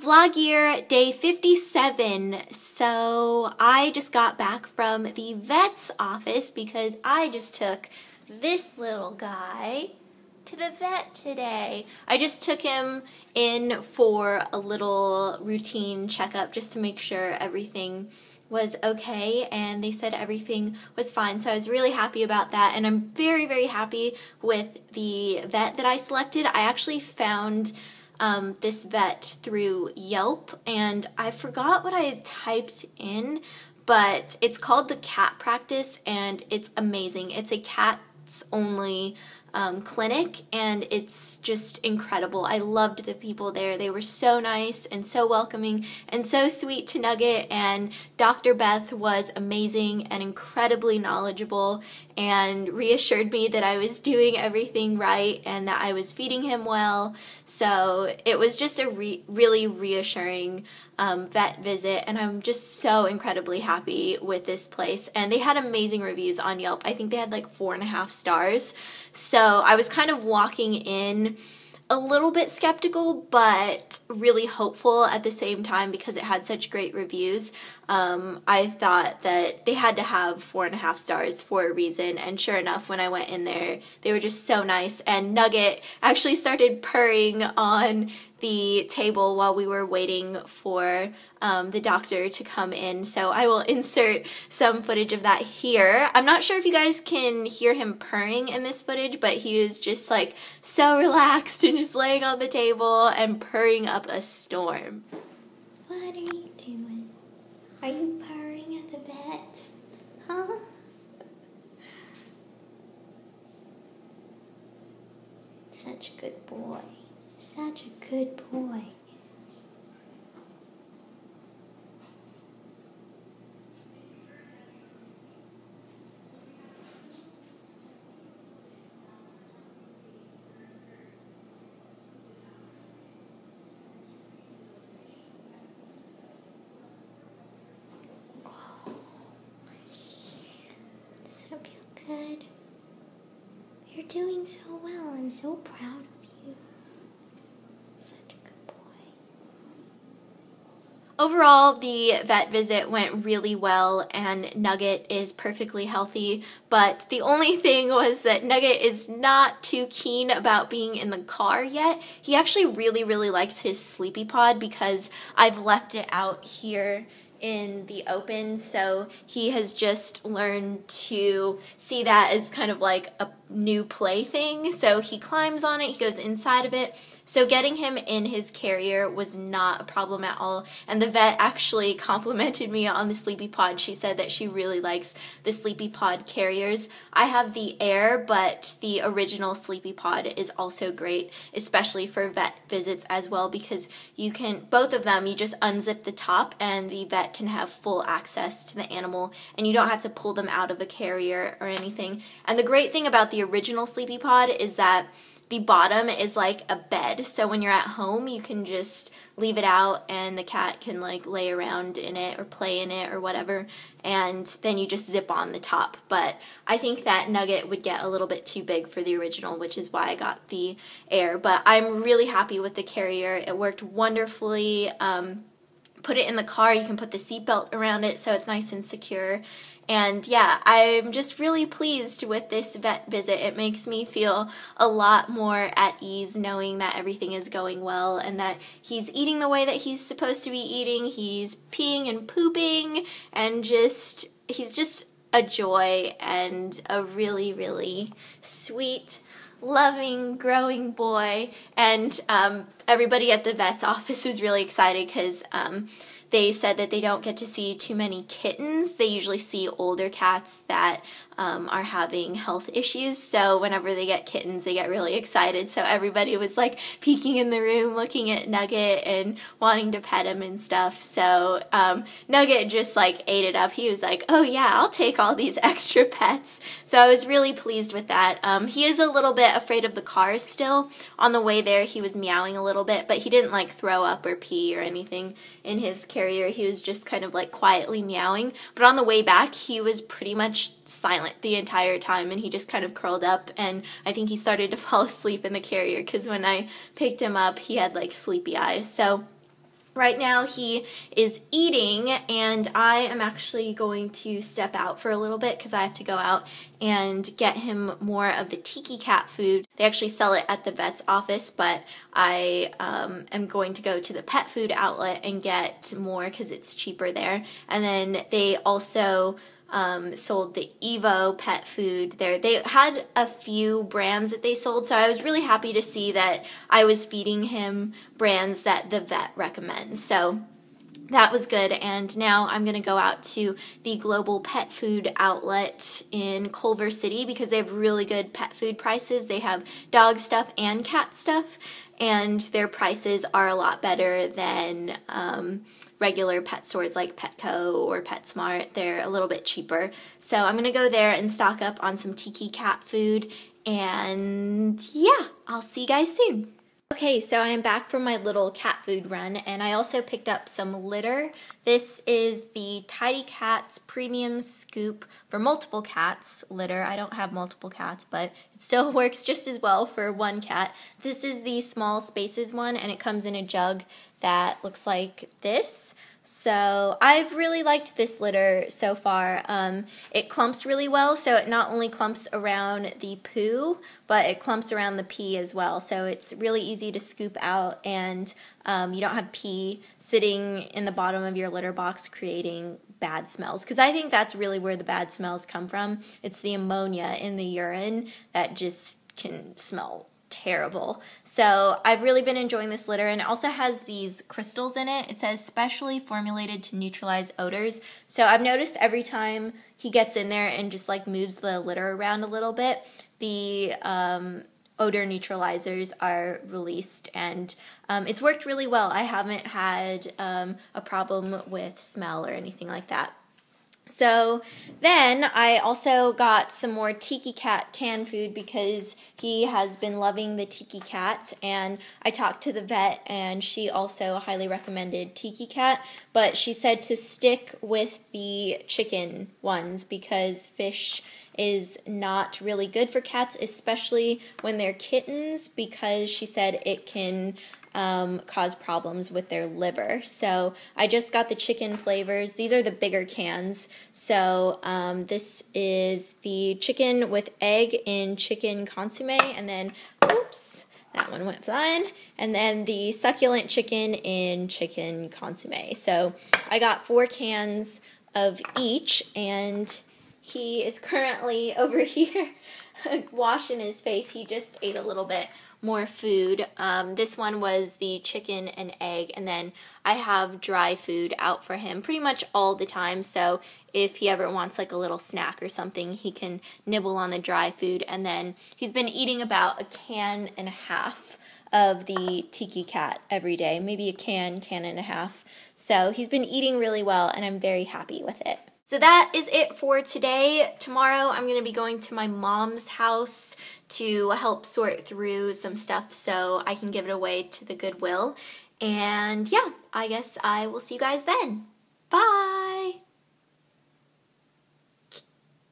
Vlog year day 57. So I just got back from the vet's office because I just took this little guy to the vet today. I just took him in for a little routine checkup just to make sure everything was okay, and they said everything was fine, so I was really happy about that, and I'm very, very happy with the vet that I selected. I actually found this vet through Yelp, and I forgot what I had typed in, but it's called the Cat Practice, and it's amazing. It's a cats only clinic, and it's just incredible. I loved the people there. They were so nice and so welcoming and so sweet to Nugget, and Dr. Beth was amazing and incredibly knowledgeable and reassured me that I was doing everything right and that I was feeding him well. So it was just a really reassuring vet visit, and I'm just so incredibly happy with this place. And they had amazing reviews on Yelp. I think they had like 4.5 stars. So I was kind of walking in a little bit skeptical, but really hopeful at the same time because it had such great reviews. I thought that they had to have 4.5 stars for a reason, and sure enough, when I went in there, they were just so nice, and Nugget actually started purring on the table while we were waiting for the doctor to come in, so I will insert some footage of that here. I'm not sure if you guys can hear him purring in this footage, but he was just like so relaxed and just laying on the table and purring up a storm. What are you doing? Are you purring at the vet? Huh? Such a good boy. Such a good boy. Does that feel good? You're doing so well. I'm so proud of you. Such a good boy. Overall, the vet visit went really well, and Nugget is perfectly healthy, but the only thing was that Nugget is not too keen about being in the car yet. He actually really likes his sleepy pod because I've left it out here in the open, so he has just learned to see that as kind of like a new plaything. So he climbs on it, he goes inside of it. So getting him in his carrier was not a problem at all, and the vet actually complimented me on the Sleepy Pod. She said that she really likes the Sleepy Pod carriers. I have the Air, but the original Sleepy Pod is also great, especially for vet visits as well, because you can, both of them, you just unzip the top and the vet can have full access to the animal, and you don't have to pull them out of a carrier or anything. And the great thing about the original Sleepy Pod is that the bottom is like a bed, so when you're at home you can just leave it out and the cat can like lay around in it or play in it or whatever, and then you just zip on the top. But I think that Nugget would get a little bit too big for the original, which is why I got the Air. But I'm really happy with the carrier. It worked wonderfully. Put it in the car, you can put the seatbelt around it so it's nice and secure. And yeah, I'm just really pleased with this vet visit. It makes me feel a lot more at ease knowing that everything is going well and that he's eating the way that he's supposed to be eating. He's peeing and pooping, and he's just a joy and a really sweet, loving, growing boy. And everybody at the vet's office was really excited because they said that they don't get to see too many kittens. They usually see older cats that are having health issues, so whenever they get kittens, they get really excited. So everybody was like peeking in the room, looking at Nugget and wanting to pet him and stuff. So Nugget just like ate it up. He was like, oh yeah, I'll take all these extra pets. So I was really pleased with that. He is a little bit afraid of the cars still. On the way there, he was meowing a little bit, but he didn't like throw up or pee or anything in his carrier. He was just kind of like quietly meowing. But on the way back, he was pretty much silent the entire time, and he just kind of curled up, and I think he started to fall asleep in the carrier because when I picked him up, he had like sleepy eyes. So Right now he is eating, and I am actually going to step out for a little bit because I have to go out and get him more of the Tiki Cat food. They actually sell it at the vet's office, but I am going to go to the pet food outlet and get more because it's cheaper there. And then they also sold the Evo pet food there. They had a few brands that they sold, so I was really happy to see that I was feeding him brands that the vet recommends. So that was good, and now I'm going to go out to the Global Pet Food Outlet in Culver City because they have really good pet food prices. They have dog stuff and cat stuff, and their prices are a lot better than regular pet stores like Petco or PetSmart. They're a little bit cheaper. So I'm going to go there and stock up on some Tiki Cat food, and yeah, I'll see you guys soon. Okay, so I am back from my little cat food run, and I also picked up some litter. This is the Tidy Cats Premium Scoop for multiple cats litter. I don't have multiple cats, but it still works just as well for one cat. This is the Small Spaces one, and it comes in a jug that looks like this. So I've really liked this litter so far. It clumps really well, so it not only clumps around the poo, but it clumps around the pee as well. So it's really easy to scoop out, and you don't have pee sitting in the bottom of your litter box creating bad smells. Because I think that's really where the bad smells come from. It's the ammonia in the urine that just can smell terrible. So I've really been enjoying this litter, and it also has these crystals in it. It says specially formulated to neutralize odors. So I've noticed every time he gets in there and just like moves the litter around a little bit, the odor neutralizers are released, and it's worked really well. I haven't had a problem with smell or anything like that. So then I also got some more Tiki Cat canned food because he has been loving the Tiki Cat, and I talked to the vet and she also highly recommended Tiki Cat, but she said to stick with the chicken ones because fish is not really good for cats, especially when they're kittens, because she said it can cause problems with their liver. So I just got the chicken flavors. These are the bigger cans. So this is the chicken with egg in chicken consomme, and then, oops, that one went flying, and then the succulent chicken in chicken consomme. So I got 4 cans of each, and he is currently over here washing his face. He just ate a little bit more food. This one was the chicken and egg, and then I have dry food out for him pretty much all the time, so if he ever wants like a little snack or something, he can nibble on the dry food. And then he's been eating about 1.5 cans of the Tiki Cat every day, maybe 1.5 cans. So he's been eating really well, and I'm very happy with it. So that is it for today. Tomorrow I'm going to be going to my mom's house to help sort through some stuff so I can give it away to the Goodwill. And yeah, I guess I will see you guys then. Bye!